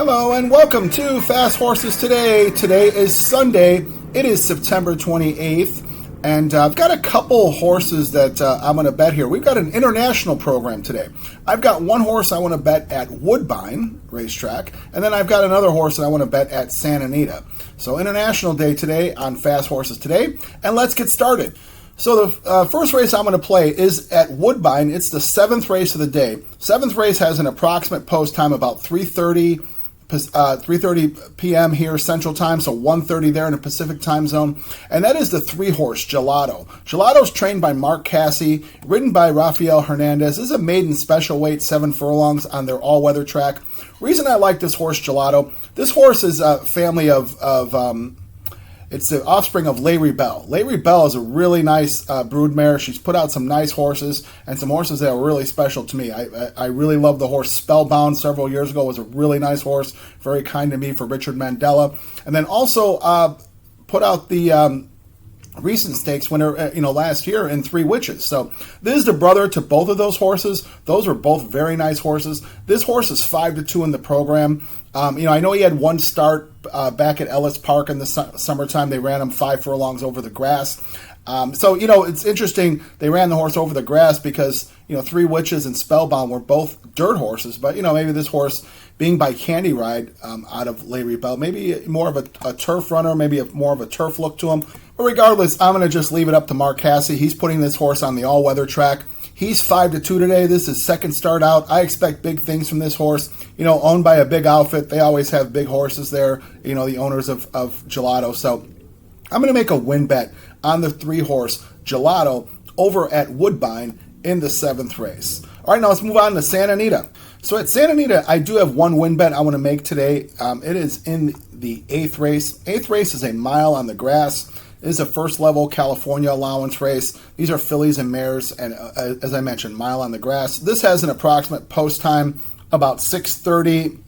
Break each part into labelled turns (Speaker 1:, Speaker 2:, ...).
Speaker 1: Hello and welcome to Fast Horses Today. Today is Sunday. It is September 28th. And I've got a couple horses that I'm going to bet here. We've got an international program today. I've got one horse I want to bet at Woodbine racetrack. And then I've got another horse that I want to bet at Santa Anita. So International Day today on Fast Horses Today. And let's get started. So the first race I'm going to play is at Woodbine. It's the seventh race of the day. Seventh race has an approximate post time about 3:30 p.m. here Central Time, so 1:30 there in the Pacific Time Zone. And that is the three-horse Gelato. Gelato's trained by Mark Cassie, ridden by Rafael Hernandez. This is a maiden special weight, 7 furlongs on their all-weather track. Reason I like this horse, Gelato, this horse is a family of it's the offspring of Larry Bell. Larry Bell is a really nice broodmare. She's put out some nice horses and some horses that are really special to me. I really love the horse Spellbound several years ago. It was a really nice horse, very kind to me for Richard Mandela. And then also put out the recent stakes winner, last year in Three Witches. So this is the brother to both of those horses. Those are both very nice horses. This horse is 5-2 in the program. I know he had one start back at Ellis Park in the summertime. They ran him 5 furlongs over the grass. It's interesting. They ran the horse over the grass because, Three Witches and Spellbound were both dirt horses. But, maybe this horse being by Candy Ride out of Larry Bell, maybe more of a turf runner, maybe more of a turf look to him. But regardless, I'm going to just leave it up to Mark Cassie. He's putting this horse on the all-weather track. He's 5-2 today. This is second start out. I expect big things from this horse. Owned by a big outfit. They always have big horses there, the owners of Gelato. So I'm going to make a win bet on the three-horse Gelato over at Woodbine in the seventh race. All right, now let's move on to Santa Anita. So at Santa Anita, I do have one win bet I want to make today. It is in the eighth race. Eighth race is a mile on the grass. It is a first-level California allowance race. These are fillies and mares, and as I mentioned, mile on the grass. This has an approximate post time about 6:30,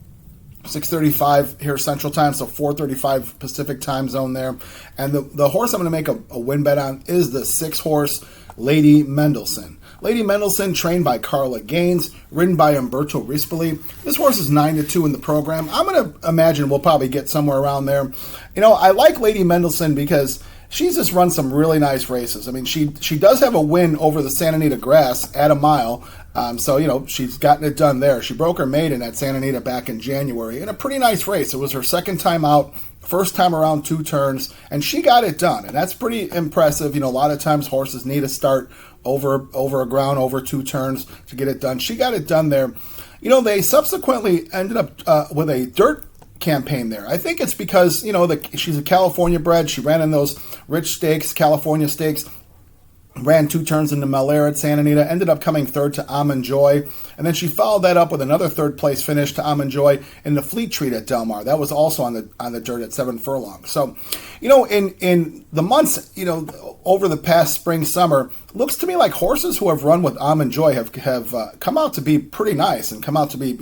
Speaker 1: 6:35 here Central Time, so 4:35 Pacific Time Zone there. And the horse I'm going to make a win bet on is the 6-horse Lady Mendelssohn. Lady Mendelssohn, trained by Carla Gaines, ridden by Umberto Rispoli. This horse is 9-2 in the program. I'm going to imagine we'll probably get somewhere around there. I like Lady Mendelssohn because she's just run some really nice races. I mean, she does have a win over the Santa Anita grass at a mile. She's gotten it done there. She broke her maiden at Santa Anita back in January in a pretty nice race. It was her second time out, first time around 2 turns, and she got it done. And that's pretty impressive. A lot of times horses need to start over a ground, over 2 turns to get it done. She got it done there. They subsequently ended up with a dirt campaign there. I think it's because, she's a California bred. She ran in those rich stakes, California stakes, ran 2 turns into Malaire at Santa Anita, ended up coming third to Almond Joy, and then she followed that up with another third place finish to Almond Joy in the Fleet Treat at Del Mar. That was also on the dirt at 7 furlongs. So, in the months, over the past spring, summer, looks to me like horses who have run with Almond Joy have come out to be pretty nice and come out to be,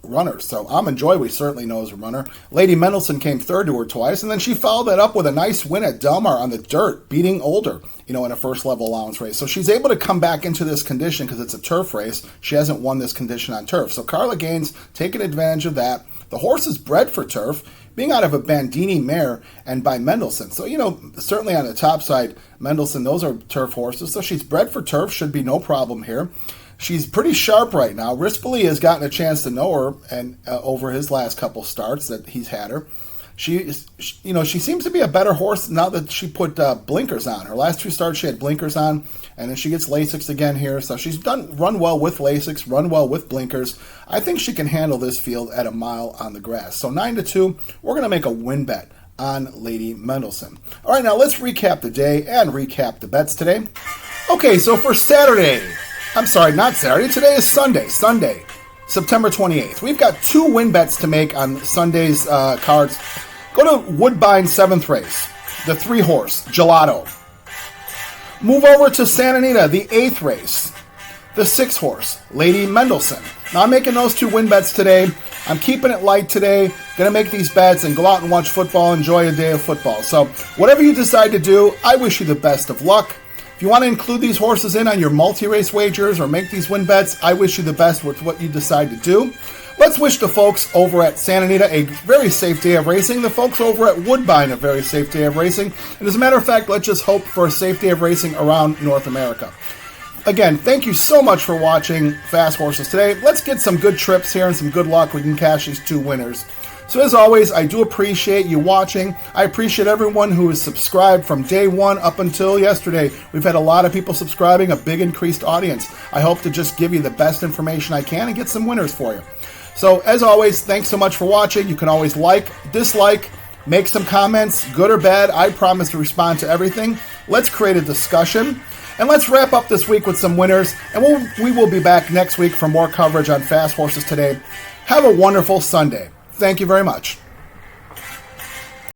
Speaker 1: runners. So Almond Joy we certainly know is a runner. Lady Mendelssohn came third to her twice, and then she followed that up with a nice win at Del Mar on the dirt, beating Older, in a first-level allowance race. So she's able to come back into this condition because it's a turf race. She hasn't won this condition on turf. So Carla Gaines taking advantage of that. The horse is bred for turf, being out of a Bandini mare and by Mendelssohn. So, certainly on the top side, Mendelssohn, those are turf horses. So she's bred for turf, should be no problem here. She's pretty sharp right now. Rispoli has gotten a chance to know her and over his last couple starts that he's had her. She seems to be a better horse now that she put blinkers on. Her last 2 starts she had blinkers on, and then she gets Lasix again here. So she's run well with Lasix, run well with blinkers. I think she can handle this field at a mile on the grass. So 9-2, we're going to make a win bet on Lady Mendelssohn. All right, now let's recap the day and recap the bets today. Okay, so for Saturday, I'm sorry, not Saturday. Today is Sunday, September 28th. We've got 2 win bets to make on Sunday's cards. Go to Woodbine 7th race, the 3-horse, Gelato. Move over to Santa Anita, the 8th race, the 6-horse, Lady Mendelssohn. Now I'm making those 2 win bets today. I'm keeping it light today. Going to make these bets and go out and watch football, enjoy a day of football. So whatever you decide to do, I wish you the best of luck. If you want to include these horses in on your multi-race wagers or make these win bets, I wish you the best with what you decide to do. Let's wish the folks over at Santa Anita a very safe day of racing, the folks over at Woodbine a very safe day of racing, and as a matter of fact, let's just hope for a safe day of racing around North America. Again, thank you so much for watching Fast Horses today. Let's get some good trips here and some good luck. We can cash these 2 winners. So as always, I do appreciate you watching. I appreciate everyone who has subscribed from day one up until yesterday. We've had a lot of people subscribing, a big increased audience. I hope to just give you the best information I can and get some winners for you. So as always, thanks so much for watching. You can always like, dislike, make some comments, good or bad. I promise to respond to everything. Let's create a discussion. And let's wrap up this week with some winners. And we will be back next week for more coverage on Fast Horses Today. Have a wonderful Sunday. Thank you very much.